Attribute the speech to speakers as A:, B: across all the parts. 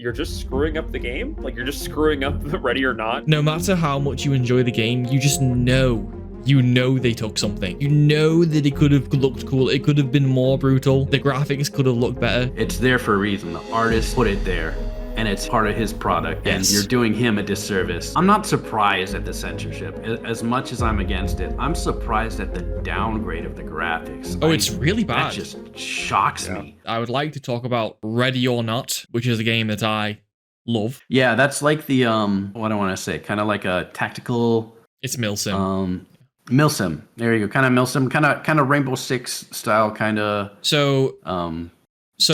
A: you're just screwing up the game. Like, you're just screwing up the Ready or Not.
B: No matter how much you enjoy the game, you just know. You know they took something. You know that it could have looked cool. It could have been more brutal. The graphics could have looked better.
C: It's there for a reason. The artist put it there, and it's part of his product,
B: Yes.
C: and you're doing him a disservice. I'm not surprised at the censorship. As much as I'm against it, I'm surprised at the downgrade of the graphics.
B: Oh, it's really bad.
C: That just shocks me.
B: I would like to talk about Ready or Not, which is a game that I love.
C: Yeah, that's like the, what do I want to say? Kind of like a tactical...
B: It's Milsim.
C: Milsim. There you go. Kind of Milsim. Kind of Rainbow Six style. Kind of.
B: So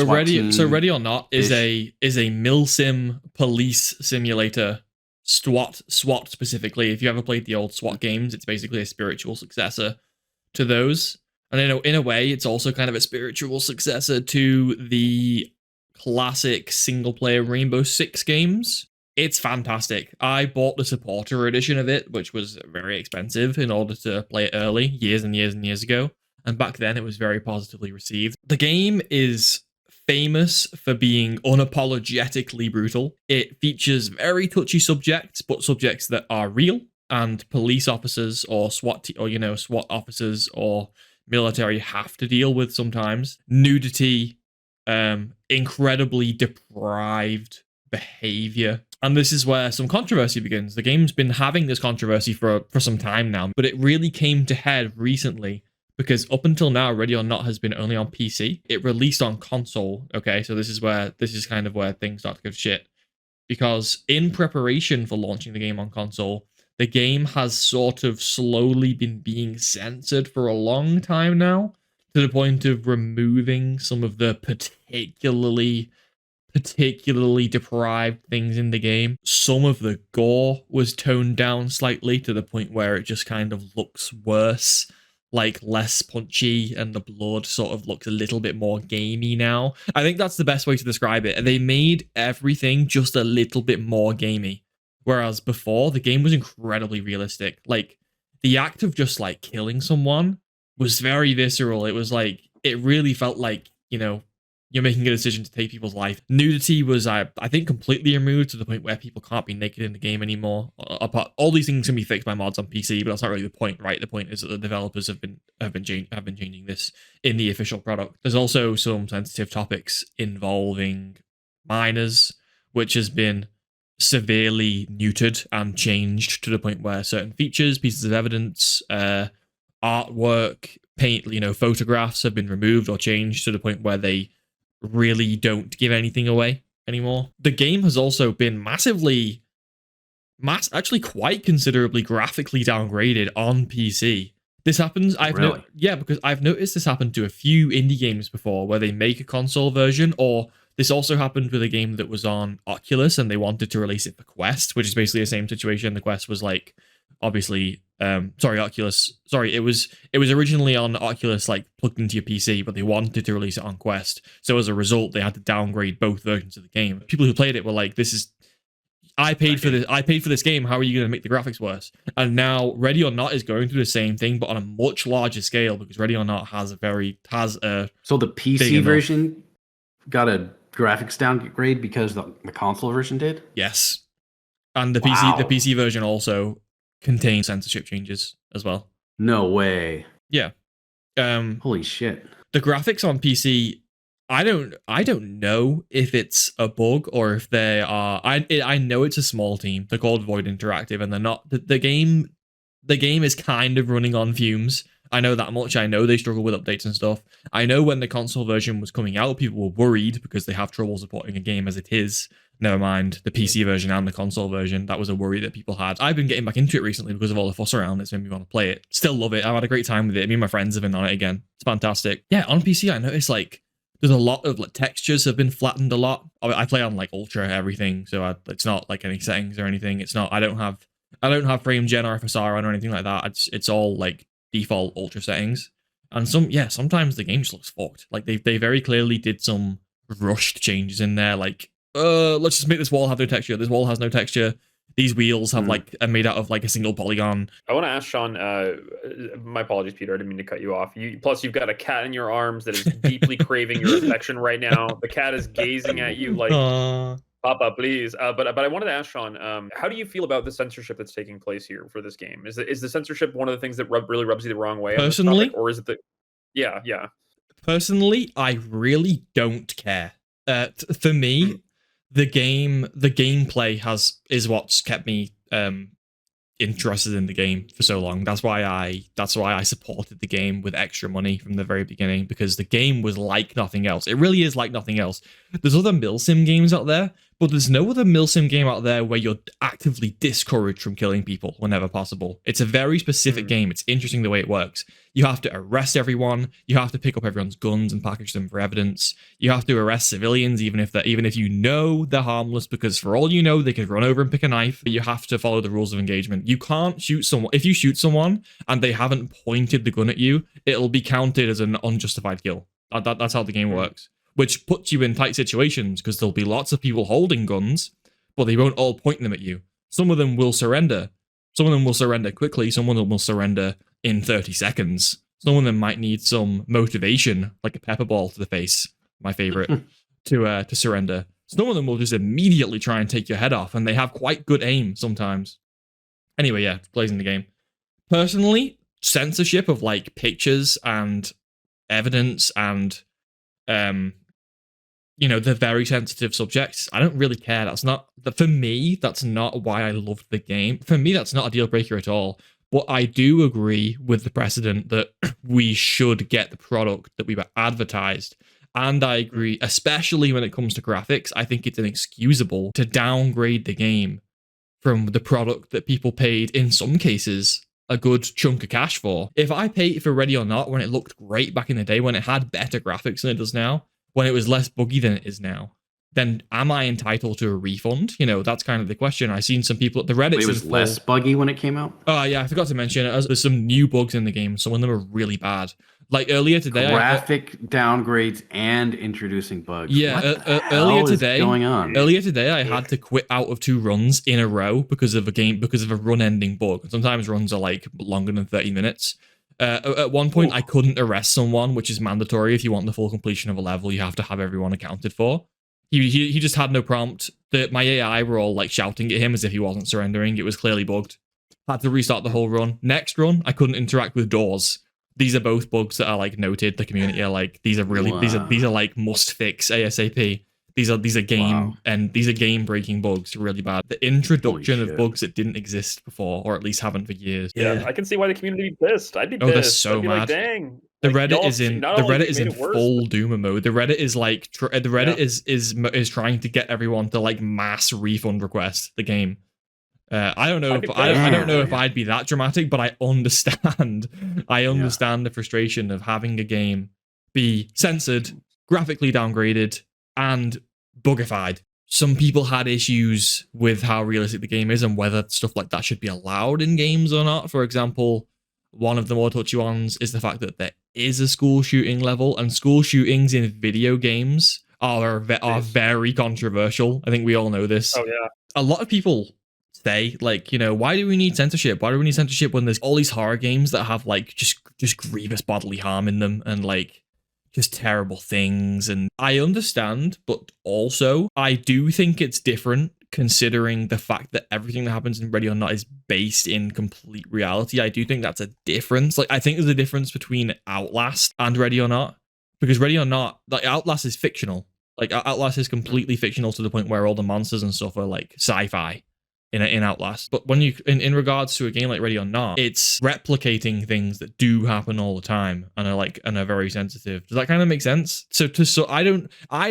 B: Ready or Not is
C: ish.
B: a Milsim police simulator. SWAT specifically. If you ever played the old SWAT games, it's basically a spiritual successor to those. And in a way, it's also kind of a spiritual successor to the classic single player Rainbow Six games. It's fantastic. I bought the supporter edition of it, which was very expensive in order to play it early, years and years and years ago. And back then it was very positively received. The game is famous for being unapologetically brutal. It features very touchy subjects, but subjects that are real, and police officers or SWAT officers or military have to deal with sometimes. Nudity, incredibly deprived behavior. And this is where some controversy begins. The game's been having this controversy for some time now, but it really came to head recently because up until now, Ready or Not has been only on PC. It released on console. Okay, so this is kind of where things start to go to shit. Because in preparation for launching the game on console, the game has sort of slowly been being censored for a long time now, to the point of removing some of the particularly deprived things in the game. Some of the gore was toned down slightly to the point where it just kind of looks worse, like less punchy, and the blood sort of looks a little bit more gamey now. I think that's the best way to describe it. They made everything just a little bit more gamey. Whereas before, the game was incredibly realistic. Like, the act of just like killing someone was very visceral. It was like, it really felt like, you're making a decision to take people's life. Nudity was, I think, completely removed to the point where people can't be naked in the game anymore. All these things can be fixed by mods on PC, but that's not really the point, right? The point is that the developers have been changing this in the official product. There's also some sensitive topics involving minors, which has been severely neutered and changed to the point where certain features, pieces of evidence, artwork, paint, photographs have been removed or changed to the point where they really don't give anything away anymore. The game has also been actually quite considerably graphically downgraded on PC. This happens, because I've noticed this happen to a few indie games before where they make a console version, or this also happened with a game that was on Oculus and they wanted to release it for Quest, which is basically the same situation. The Quest was like, obviously, Oculus. Sorry, it was originally on Oculus, like plugged into your PC, but they wanted to release it on Quest. So as a result, they had to downgrade both versions of the game. People who played it were like, I paid for this game. How are you going to make the graphics worse? And now Ready or Not is going through the same thing, but on a much larger scale, because Ready or Not has a
C: So the PC version got a graphics downgrade because the console version did?
B: Yes. And the PC version also contains censorship changes as well.
C: No way.
B: Yeah.
C: Holy shit.
B: The graphics on PC, I don't know if it's a bug or if they are. I know it's a small team. They're called Void Interactive, and they're not. The game is kind of running on fumes. I know that much. I know they struggle with updates and stuff. I know when the console version was coming out, people were worried because they have trouble supporting a game as it is. Never mind the PC version and the console version. That was a worry that people had. I've been getting back into it recently because of all the fuss around. It's made me want to play it. Still love it. I've had a great time with it. Me and my friends have been on it again. It's fantastic. Yeah, on PC, I noticed like there's a lot of like textures have been flattened a lot. I play on like ultra everything, so it's not like any settings or anything. It's not. I don't have frame gen or FSR on or anything like that. It's all like default ultra settings. And sometimes the game just looks fucked. Like they very clearly did some rushed changes in there. Like, let's just make this wall have no texture. This wall has no texture. These wheels have are made out of like a single polygon.
A: I want to ask Sean, my apologies, Peter, I didn't mean to cut you off. Plus you've got a cat in your arms that is deeply craving your affection right now. The cat is gazing at you like Papa, please. But I wanted to ask Sean, how do you feel about the censorship that's taking place here for this game? Is the censorship one of the things that really rubs you the wrong way on this topic,
B: Personally,
A: or is it the yeah.
B: personally, I really don't care. For me, the gameplay is what's kept me interested in the game for so long. That's why I supported the game with extra money from the very beginning, because the game was like nothing else. It really is like nothing else. There's other milsim games out there, but there's no other milsim game out there where you're actively discouraged from killing people whenever possible. It's a very specific game. It's interesting the way it works. You have to arrest everyone. You have to pick up everyone's guns and package them for evidence. You have to arrest civilians, even if you know they're harmless, because for all you know, they could run over and pick a knife. But you have to follow the rules of engagement. You can't shoot someone. If you shoot someone and they haven't pointed the gun at you, it'll be counted as an unjustified kill. That's how the game works, which puts you in tight situations because there'll be lots of people holding guns, but they won't all point them at you. Some of them will surrender. Some of them will surrender quickly. Some of them will surrender in 30 seconds. Some of them might need some motivation, like a pepper ball to the face, my favorite, to surrender. Some of them will just immediately try and take your head off, and they have quite good aim sometimes. Anyway, yeah, blazing the game. Personally, censorship of like pictures and evidence and the very sensitive subjects, I don't really care. For me, that's not why I loved the game. For me, that's not a deal breaker at all. But I do agree with the precedent that we should get the product that we were advertised. And I agree, especially when it comes to graphics, I think it's inexcusable to downgrade the game from the product that people paid, in some cases, a good chunk of cash for. If I paid for Ready or Not when it looked great back in the day, when it had better graphics than it does now, when it was less buggy than it is now, then am I entitled to a refund? That's kind of the question. I've seen some people at the Reddit.
C: It was less buggy when it came out?
B: Oh, yeah, I forgot to mention, there's some new bugs in the game. Some of them are really bad. Like earlier today,
C: graphic downgrades and introducing bugs.
B: Yeah,
C: earlier
B: today, I had to quit out of 2 runs in a row because of a run-ending bug. Sometimes runs are like longer than 30 minutes. At one point, I couldn't arrest someone, which is mandatory. If you want the full completion of a level, you have to have everyone accounted for. He just had no prompt. My AI were all like shouting at him as if he wasn't surrendering. It was clearly bugged. Had to restart the whole run. Next run, I couldn't interact with doors. These are both bugs that are like noted. The community are like, these are like must fix ASAP. These are game breaking bugs, really bad. The introduction of bugs that didn't exist before, or at least haven't for years.
A: Yeah, I can see why the community would be pissed. I'd be pissed.
B: Oh, they're so mad.
A: Like, dang.
B: The Reddit is in full doomer mode. The Reddit is like is trying to get everyone to like mass refund request the game. I don't know if I'd be that dramatic, but I understand. The frustration of having a game be censored, graphically downgraded, and bugified. Some people had issues with how realistic the game is and whether stuff like that should be allowed in games or not. For example, one of the more touchy ones is the fact that there is a school shooting level, and school shootings in video games are very controversial. I think we all know this.
A: Oh yeah.
B: A lot of people say, like, why do we need censorship? Why do we need censorship when there's all these horror games that have like just grievous bodily harm in them and like just terrible things? And I understand, but also I do think it's different considering the fact that everything that happens in Ready or Not is based in complete reality. I do think that's a difference. Like, I think there's a difference between Outlast and Ready or Not, because Ready or Not, like, Outlast is fictional. Like, Outlast is completely fictional to the point where all the monsters and stuff are like sci-fi in Outlast. But when you in regards to a game like Ready or Not, it's replicating things that do happen all the time and are very sensitive. Does that kind of make sense? So I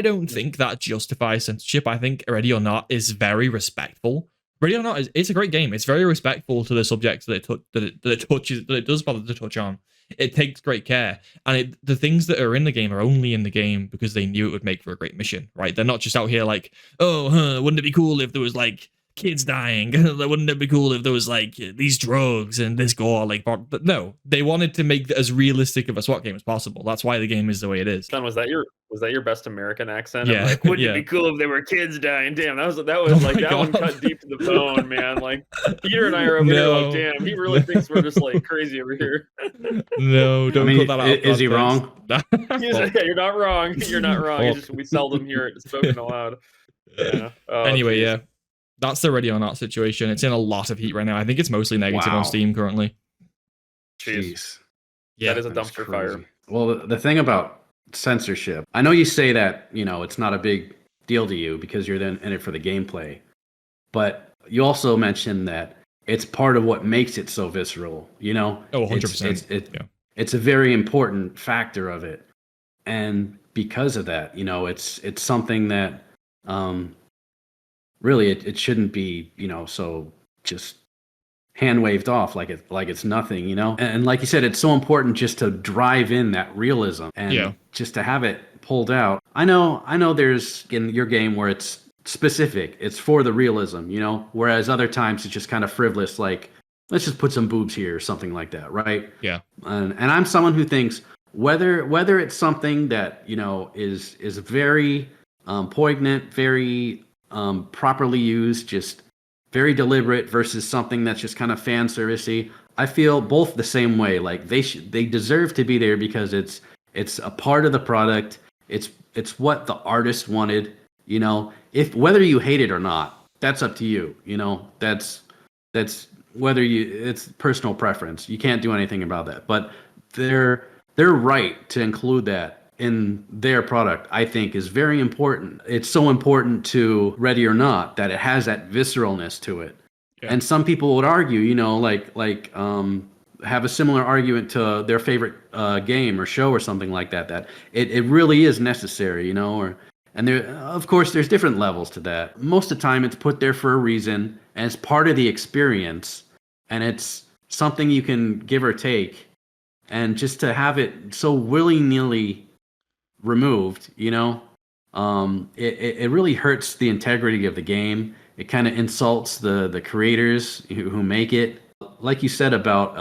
B: don't think that justifies censorship. I think Ready or Not is very respectful. Ready or Not it's a great game. It's very respectful to the subjects that it does bother to touch on. It takes great care, and the things that are in the game are only in the game because they knew it would make for a great mission, right? They're not just out here like, wouldn't it be cool if there was like kids dying? Wouldn't it be cool if there was like these drugs and this gore? But no, they wanted to make it as realistic of a SWAT game as possible. That's why the game is the way it is.
A: Son, was that your best American accent?
B: Yeah.
A: Like, wouldn't it be cool if there were kids dying? Damn, that one cut deep to the bone, man. Like, Peter and I are over here like, damn, he really thinks we're just like crazy over here.
B: No, don't put that out.
C: Is he wrong?
A: Yeah, you're not wrong. You're not wrong. We seldom hear it spoken aloud. Yeah. Oh,
B: Anyway,
A: geez.
B: yeah, that's the Ready or Not situation. It's in a lot of heat right now. I think it's mostly negative
C: Wow.
B: on Steam currently.
C: Jeez.
B: Yeah,
A: That is a
C: That is
A: dumpster fire.
C: crazy. Well, the thing about censorship, I know you say that, you know, it's not a big deal to you because you're then in it for the gameplay, but you also mentioned that it's part of what makes it so visceral, you know?
B: oh,
C: It's
B: 100%. Yeah,
C: it's a very important factor of it. And because of that, you know, it's something that really it shouldn't be, you know, so just hand waved off like it's nothing, you know. And like you said, it's so important just to drive in that realism and
B: yeah,
C: just to have it pulled out. I know there's in your game where it's specific, it's for the realism, you know, whereas other times it's just kind of frivolous, like let's just put some boobs here or something like that, right?
B: yeah,
C: And I'm someone who thinks whether it's something that, you know, is very poignant, very properly used, just very deliberate versus something that's just kind of fan servicey. I feel both the same way. Like they deserve to be there because it's a part of the product. It's what the artist wanted. You know, if whether you hate it or not, that's up to you. You know, that's whether you it's personal preference. You can't do anything about that. But they're right to include that in their product, I think, is very important. It's so important to Ready or Not that it has that visceralness to it.
B: yeah,
C: And some people would argue, you know, have a similar argument to their favorite game or show or something like that. That it really is necessary, you know. And there, of course, there's different levels to that. Most of the time, it's put there for a reason, and it's part of the experience, and it's something you can give or take. And just to have it so willy nilly removed, you know, it really hurts the integrity of the game. It kind of insults the creators who make it. Like you said about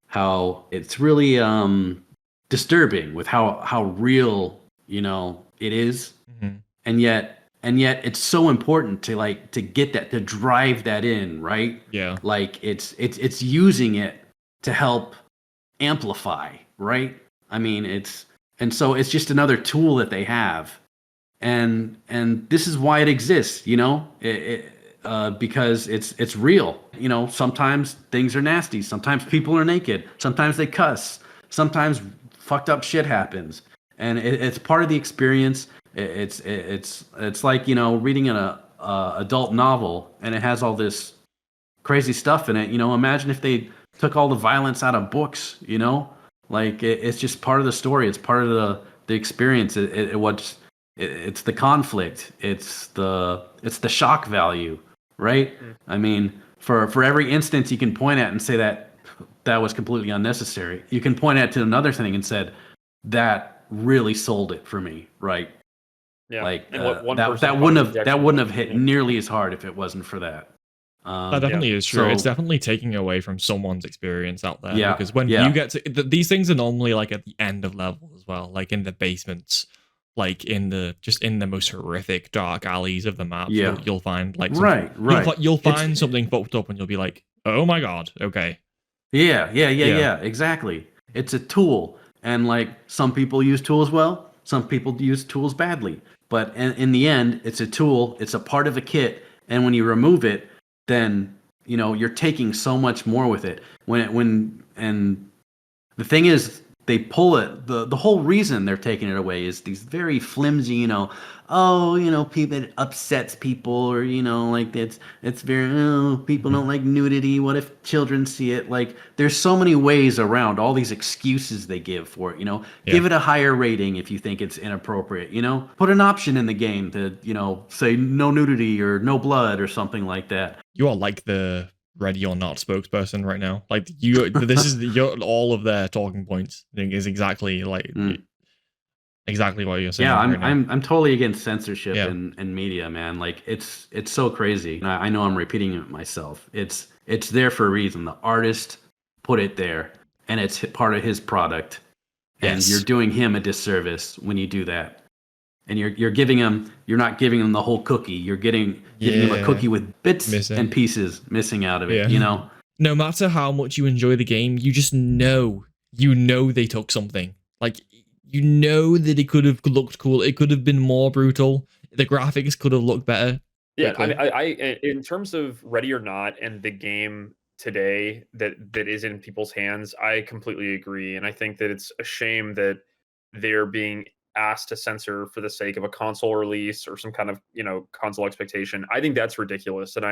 C: how it's really disturbing with how real, you know, it is,
B: hmm
C: and yet it's so important to like to get that, to drive that in, right?
B: yeah,
C: Like it's using it to help amplify, right? I mean, and so it's just another tool that they have, and this is why it exists, you know, because it's real. You know, sometimes things are nasty, sometimes people are naked, sometimes they cuss, sometimes fucked up shit happens, and it's part of the experience. It's like, you know, reading an adult novel and it has all this crazy stuff in it. You know, imagine if they took all the violence out of books, you know, like it's just part of the story. It's part of the experience. It's the conflict. It's the shock value, right? I mean, for every instance you can point at and say that was completely unnecessary, you can point at to another thing and said that really sold it for me, right?
A: Yeah.
C: Like
A: And what one
C: that
A: person
C: that wouldn't have hit nearly as hard if it wasn't for that.
B: that definitely is true. It's
C: So
B: definitely taking away from someone's experience out there,
C: yeah,
B: because when
C: yeah,
B: you get to these things are normally like at the end of levels as well, like in the basements, like in the just in the most horrific dark alleys of the map.
C: yeah.
B: You'll find like
C: Right, right.
B: You'll
C: It's
B: find something fucked up and you'll be like, oh my god, okay, yeah,
C: yeah, exactly. It's a tool, and like some people use tools well, some people use tools badly. But in the end, it's a tool. It's a part of a kit, and when you remove it, then you know you're taking so much more with it. And the thing is, they pull it. The whole reason they're taking it away is these very flimsy, you know, oh, you know, people, it upsets people, or you know, like it's very, oh, people don't like nudity. What if children see it? Like, there's so many ways around all these excuses they give for it. You know,
B: Yeah.
C: give it a higher rating if you think it's inappropriate. You know, put an option in the game to, you know, say no nudity or no blood or something like that.
B: you are like the Ready or Not spokesperson right now. Like this is all of their talking points. I think is exactly like exactly what you're saying.
C: Yeah,
B: right now.
C: I'm totally against censorship
B: Yeah.
C: in media, man. Like it's so crazy. And I know I'm repeating it myself. It's there for a reason. The artist put it there, and it's part of his product. And
B: Yes.
C: you're doing him a disservice when you do that. And you're not giving him the whole cookie. You're giving him a
B: Yeah.
C: cookie with bits
B: Missing.
C: and pieces missing out of it.
B: Yeah.
C: You know.
B: No matter how much you enjoy the game, you just know they took something. Like, you know that it could have looked cool. It could have been more brutal. The graphics could have looked better.
A: Yeah,
B: Quickly.
A: I in terms of Ready or Not and the game today that is in people's hands, I completely agree, and I think that it's a shame that they're being asked to censor for the sake of a console release or some kind of console expectation. I think that's ridiculous, and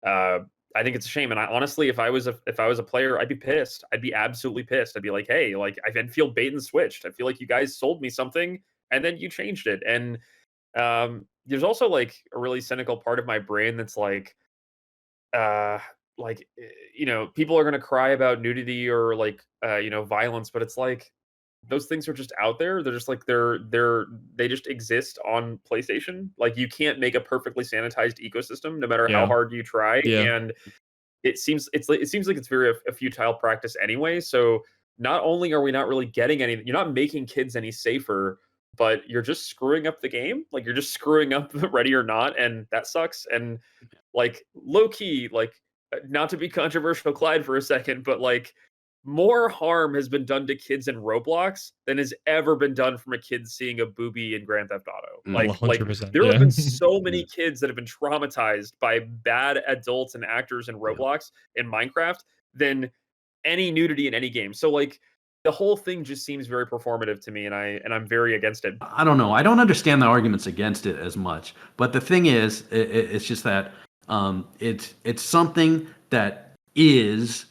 A: uh, I think it's a shame. And I honestly, if I was a player, I'd be pissed. I'd be absolutely pissed. I'd be like, hey, like I'd feel bait and switched. I feel like you guys sold me something and then you changed it, and there's also like a really cynical part of my brain that's uh, people are gonna cry about nudity or violence, but it's like those things are just out there. They're just like they just exist on PlayStation. Like you can't make a perfectly sanitized ecosystem, no matter how
B: Yeah.
A: hard you try.
B: Yeah.
A: And it seems like it's very a futile practice anyway. So not only are we not really getting any, you're not making kids any safer, but you're just screwing up the game. Like you're just screwing up the Ready or Not, and that sucks. And like low key, like not to be controversial, Clyde, for a second, but like more harm has been done to kids in Roblox than has ever been done from a kid seeing a booby in Grand Theft Auto.
B: Well,
A: Like
B: 100%.
A: there have
B: Yeah.
A: been so many kids that have been traumatized by bad adults and actors in Roblox in Minecraft than any nudity in any game. So like the whole thing just seems very performative to me, and I'm very against it.
C: I don't know. I don't understand the arguments against it as much. But the thing is, it's just that it's something that is,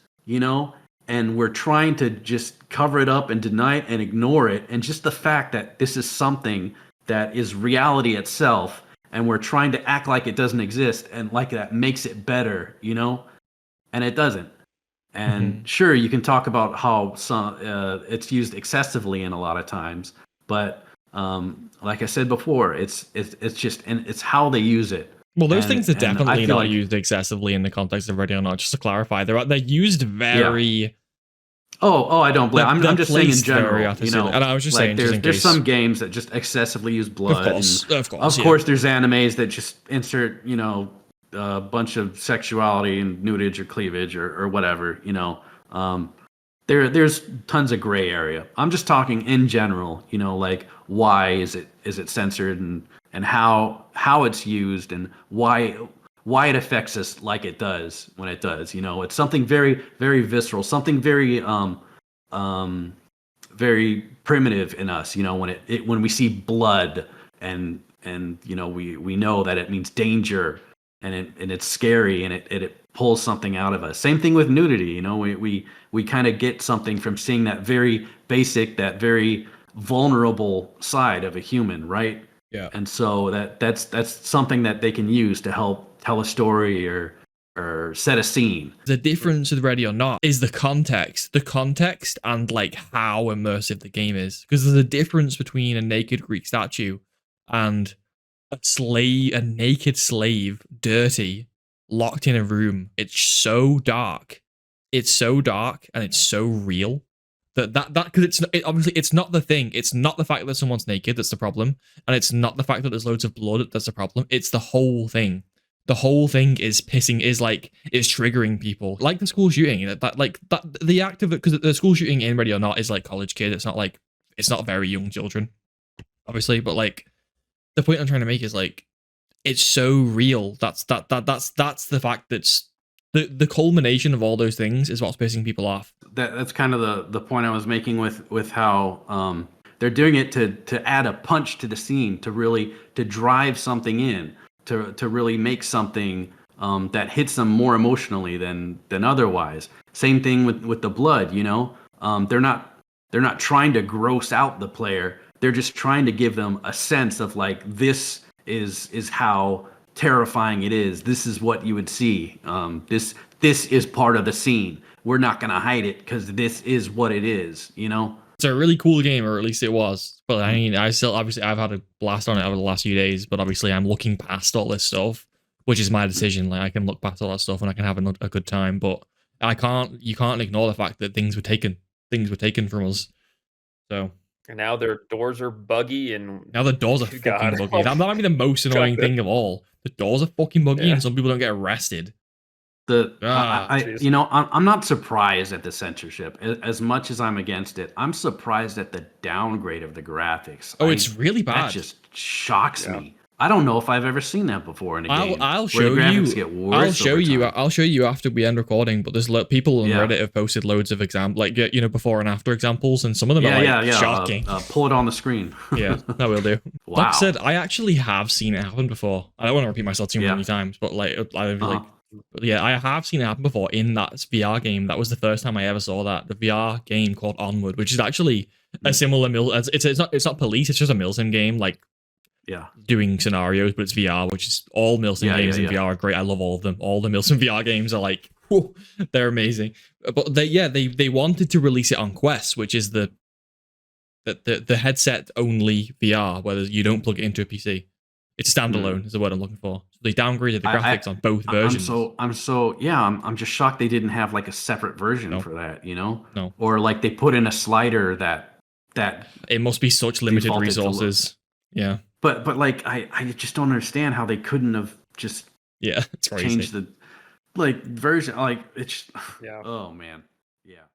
C: and we're trying to just cover it up and deny it and ignore it. And just the fact that this is something that is reality itself, and we're trying to act like it doesn't exist and like that makes it better, and it doesn't. And sure, you can talk about how it's used excessively in a lot of times, but like I said before, it's just, and it's how they use it.
B: Well, those
C: And-
B: things are
C: and I
B: definitely
C: feel
B: not
C: like-
B: used excessively in the context of Ready or Not. Just to clarify, they're used very.
C: Oh, I don't blame.
B: They're
C: I'm just saying in
B: placed very
C: general.
B: artificially. And I was just saying, just in
C: there's
B: case.
C: some games that just excessively use blood.
B: Of course,
C: and
B: of
C: of course, there's animes that just insert, a bunch of sexuality and nudity or cleavage or whatever. There's tons of gray area. I'm just talking in general. Like why is it censored and how it's used and why it affects us like it does when it does. It's something very, very visceral, something very very primitive in us. When we see blood and we know that it means danger and it's scary and it pulls something out of us. Same thing with nudity. We kind of get something from seeing that very basic, that very vulnerable side of a human, right?
B: Yeah.
C: And so that's something that they can use to help tell a story or set a scene.
B: The difference with Ready or Not is the context and like how immersive the game is. Because there's a difference between a naked Greek statue and a naked slave, dirty, locked in a room. It's so dark. It's so dark and it's so real. That because obviously it's not the thing. It's not the fact that someone's naked that's the problem, and it's not the fact that there's loads of blood that's the problem. It's the whole thing. The whole thing is triggering people, like the school shooting. The act of it, because the school shooting in Ready or Not is like college kids. It's not very young children, obviously. But like the point I'm trying to make is like it's so real. That's the fact that's the culmination of all those things is what's pissing people off.
C: That's kind of the point I was making with how they're doing it to add a punch to the scene, to drive something in, to really make something that hits them more emotionally than otherwise. Same thing with the blood. They're not trying to gross out the player. They're just trying to give them a sense of like, this is how terrifying it is. This is what you would see. This is part of the scene. We're not gonna hide it because this is what it is.
B: It's a really cool game, or at least it was. But I mean, I've had a blast on it over the last few days. But obviously, I'm looking past all this stuff, which is my decision. Like I can look past all that stuff and I can have a good time. But you can't ignore the fact that things were taken from us. So.
A: And now their doors are buggy, and
B: now the doors are fucking buggy. That might be the most annoying thing of all. The doors are fucking buggy, and some people don't get arrested.
C: I'm not surprised at the censorship as much as I'm against it. I'm surprised at the downgrade of the graphics.
B: It's really bad.
C: That just shocks me. I don't know if I've ever seen that before in a game.
B: I'll
C: where
B: show
C: the graphics
B: you.
C: Get worse
B: I'll show you after we end recording. But there's people on Reddit have posted loads of before and after examples, and some of them are shocking.
C: Pull it on the screen.
B: Yeah, that will do.
C: Wow.
B: Like I said, I actually have seen it happen before. I don't want to repeat myself too many times, but I have seen it happen before in that VR game. That was the first time I ever saw that. The VR game called Onward, which is actually a similar it's not police, it's just a milsim game, doing scenarios, but it's VR, which is all milsim games in VR are great. I love all of them. All the milsim VR games are like, whew, they're amazing. But they wanted to release it on Quest, which is the headset only VR, where you don't plug it into a PC. It's standalone is the word I'm looking for. So they downgraded the graphics on both versions.
C: I'm just shocked they didn't have like a separate version for that,
B: No.
C: Or like they put in a slider that
B: it must be such limited resources. Yeah.
C: But like I just don't understand how they couldn't have just
B: it's
C: changed the version. Like it's oh man. Yeah.